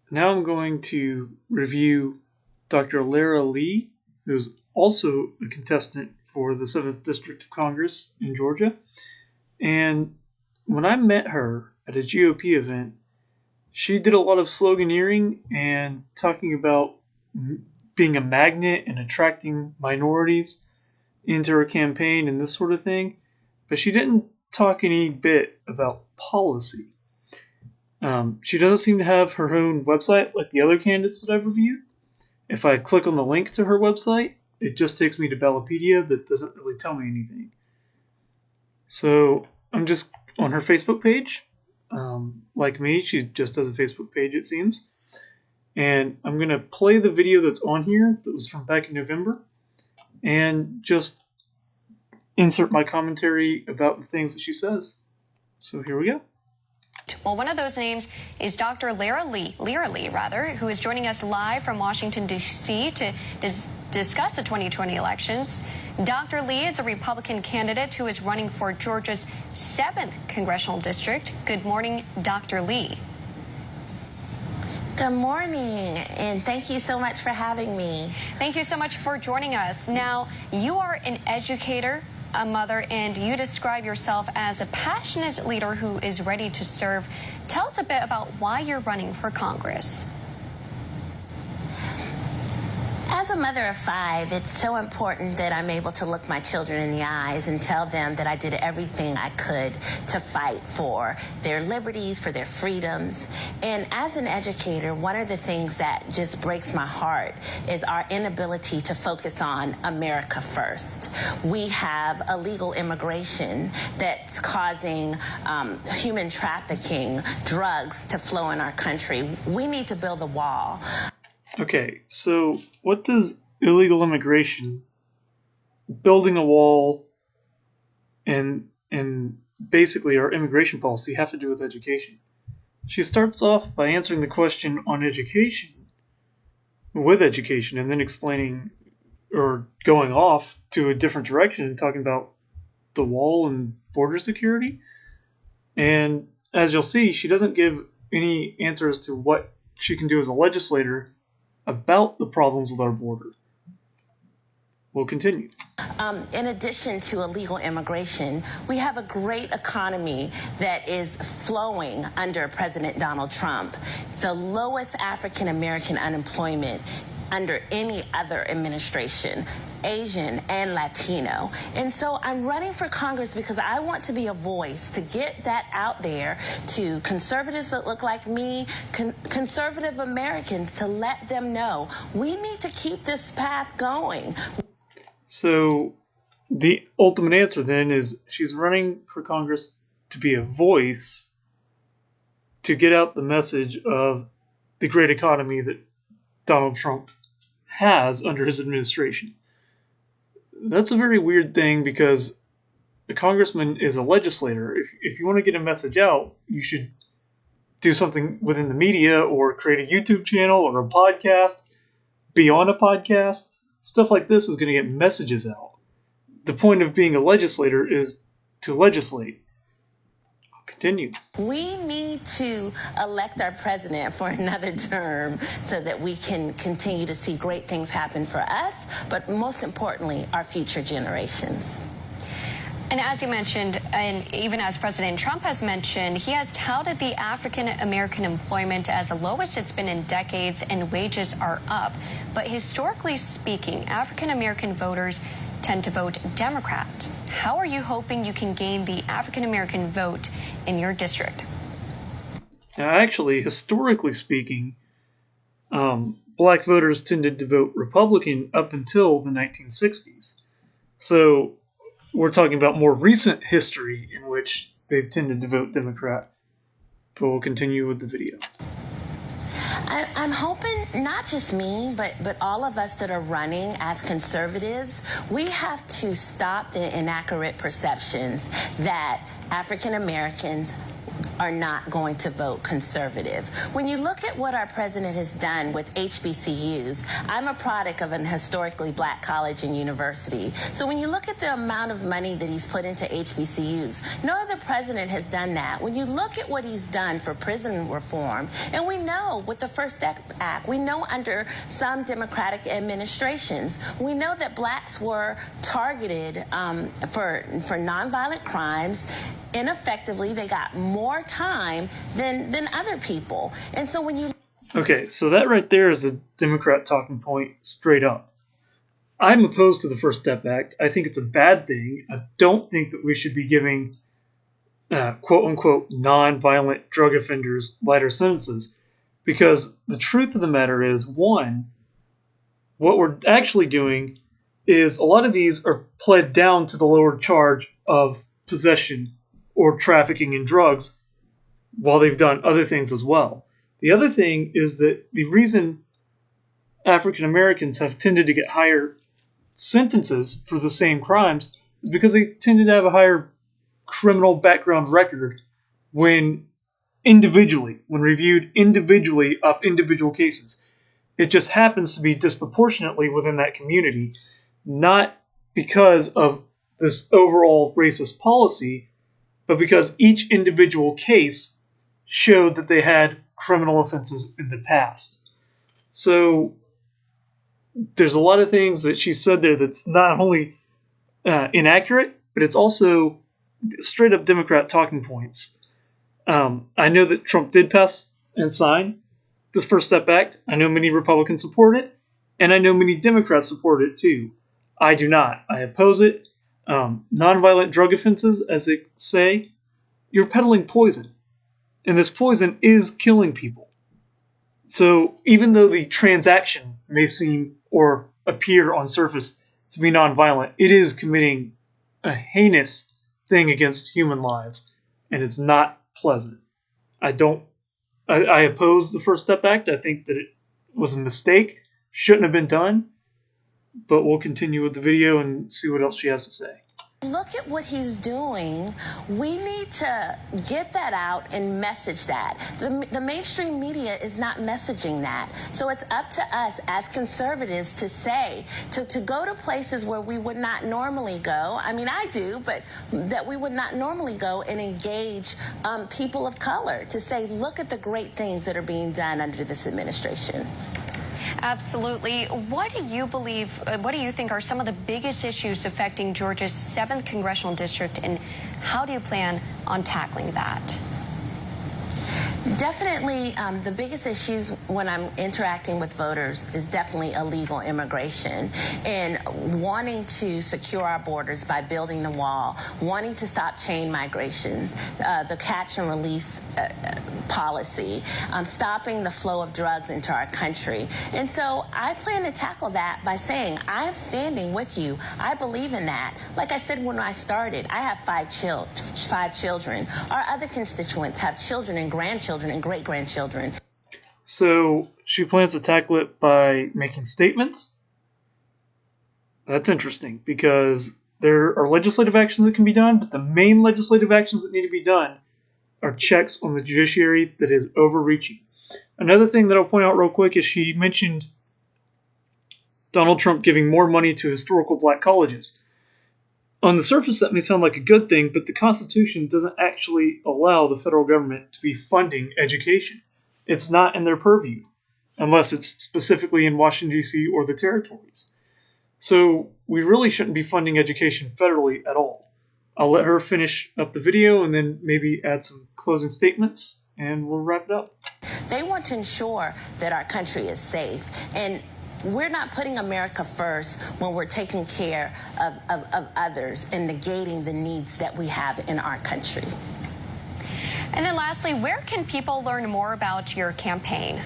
Now I'm going to review Dr. Lerah Lee, who's also a contestant for the 7th District of Congress in Georgia. And when I met her at a GOP event, she did a lot of sloganeering and talking about being a magnet and attracting minorities into her campaign and this sort of thing. But she didn't talk any bit about policy. She doesn't seem to have her own website like the other candidates that I've reviewed. If I click on the link to her website, it just takes me to Ballotpedia that doesn't really tell me anything. So I'm just on her Facebook page. Like me, she just has a Facebook page, it seems. And I'm going to play the video that's on here that was from back in November and just insert my commentary about the things that she says. So here we go. Well, one of those names is Dr. Lerah Lee, who is joining us live from Washington, D.C. to discuss the 2020 elections. Dr. Lee is a Republican candidate who is running for Georgia's 7th congressional district. Good morning, Dr. Lee. Good morning, and thank you so much for having me. Thank you so much for joining us. Now, you are an educator, a mother, and you describe yourself as a passionate leader who is ready to serve. Tell us a bit about why you're running for Congress. As a mother of 5, it's so important that I'm able to look my children in the eyes and tell them that I did everything I could to fight for their liberties, for their freedoms. And as an educator, one of the things that just breaks my heart is our inability to focus on America first. We have illegal immigration that's causing human trafficking, drugs to flow in our country. We need to build a wall. Okay, so what does illegal immigration, building a wall, and basically our immigration policy have to do with education? She starts off by answering the question on education, with education, and then explaining or going off to a different direction and talking about the wall and border security. And as you'll see, she doesn't give any answer as to what she can do as a legislator about the problems with our border. We'll continue. In addition to illegal immigration, we have a great economy that is flowing under President Donald Trump. The lowest African American unemployment under any other administration, Asian and Latino. And so I'm running for Congress because I want to be a voice to get that out there to conservatives that look like me, conservative Americans, to let them know we need to keep this path going. So the ultimate answer then is she's running for Congress to be a voice to get out the message of the great economy that Donald Trump has under his administration. That's a very weird thing because a congressman is a legislator. If you want to get a message out, you should do something within the media or create a YouTube channel or a podcast, be on a podcast. Stuff like this is going to get messages out. The point of being a legislator is to legislate. I'll continue. We need to elect our president for another term so that we can continue to see great things happen for us, but most importantly, our future generations. And as you mentioned, and even as President Trump has mentioned, he has touted the African-American employment as the lowest it's been in decades and wages are up. But historically speaking, African-American voters tend to vote Democrat. How are you hoping you can gain the African-American vote in your district? Now, actually, historically speaking, black voters tended to vote Republican up until the 1960s. So we're talking about more recent history in which they've tended to vote Democrat. But we'll continue with the video. I'm hoping not just me, but all of us that are running as conservatives, we have to stop the inaccurate perceptions that African Americans are not going to vote conservative. When you look at what our president has done with HBCUs, I'm a product of an historically black college and university. So when you look at the amount of money that he's put into HBCUs, no other president has done that. When you look at what he's done for prison reform, and we know with the First Step Act, we know under some Democratic administrations, we know that blacks were targeted for nonviolent crimes. Ineffectively, they got more time than other people. And so when you... Okay, so that right there is a Democrat talking point straight up. I'm opposed to the First Step Act. I think it's a bad thing. I don't think that we should be giving quote-unquote non-violent drug offenders lighter sentences, because the truth of the matter is, one, what we're actually doing is a lot of these are pled down to the lower charge of possession or trafficking in drugs while they've done other things as well. The other thing is that the reason African Americans have tended to get higher sentences for the same crimes is because they tended to have a higher criminal background record when reviewed individually of individual cases. It just happens to be disproportionately within that community, not because of this overall racist policy, but because each individual case showed that they had criminal offenses in the past. So there's a lot of things that she said there that's not only inaccurate, but it's also straight up Democrat talking points. I know that Trump did pass and sign the First Step Act. I know many Republicans support it, and I know many Democrats support it too. I do not. I oppose it. Nonviolent drug offenses, as they say, you're peddling poison, and this poison is killing people. So even though the transaction may seem or appear on surface to be nonviolent, it is committing a heinous thing against human lives, and it's not pleasant. I oppose the First Step Act. I think that it was a mistake, shouldn't have been done, but we'll continue with the video and see what else she has to say. Look at what he's doing. We need to get that out and message that. The mainstream media is not messaging that. So it's up to us as conservatives to say, to go to places where we would not normally go. I mean, I do, but that we would not normally go and engage people of color to say, look at the great things that are being done under this administration. Absolutely. What do you think are some of the biggest issues affecting Georgia's 7th congressional district, and how do you plan on tackling that? Definitely, the biggest issues when I'm interacting with voters is definitely illegal immigration and wanting to secure our borders by building the wall, wanting to stop chain migration, the catch and release policy, stopping the flow of drugs into our country. And so I plan to tackle that by saying, I am standing with you. I believe in that. Like I said when I started, I have five children. Our other constituents have children and grandchildren and great-grandchildren. So she plans to tackle it by making statements. That's interesting, because there are legislative actions that can be done, but the main legislative actions that need to be done are checks on the judiciary that is overreaching. Another thing that I'll point out real quick is she mentioned Donald Trump giving more money to historical black colleges. On the surface, that may sound like a good thing, but the Constitution doesn't actually allow the federal government to be funding education. It's not in their purview, unless it's specifically in Washington, D.C. or the territories. So we really shouldn't be funding education federally at all. I'll let her finish up the video and then maybe add some closing statements, and we'll wrap it up. They want to ensure that our country is safe, and we're not putting America first when we're taking care of others and negating the needs that we have in our country. And then lastly, where can people learn more about your campaign?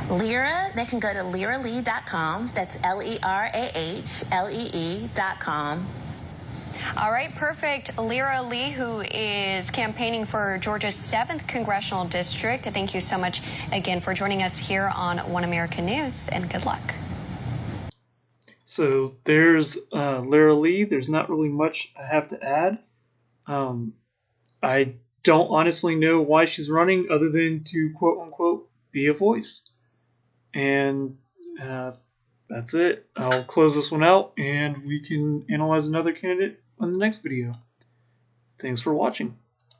Lerah, they can go to lerahlee.com. That's LERAHLEE.com. All right, perfect. Lerah Lee, who is campaigning for Georgia's 7th congressional district. Thank you so much again for joining us here on One American News, and good luck. So there's Lerah Lee. There's not really much I have to add. I don't honestly know why she's running other than to quote unquote be a voice. And that's it. I'll close this one out and we can analyze another candidate on the next video. Thanks for watching.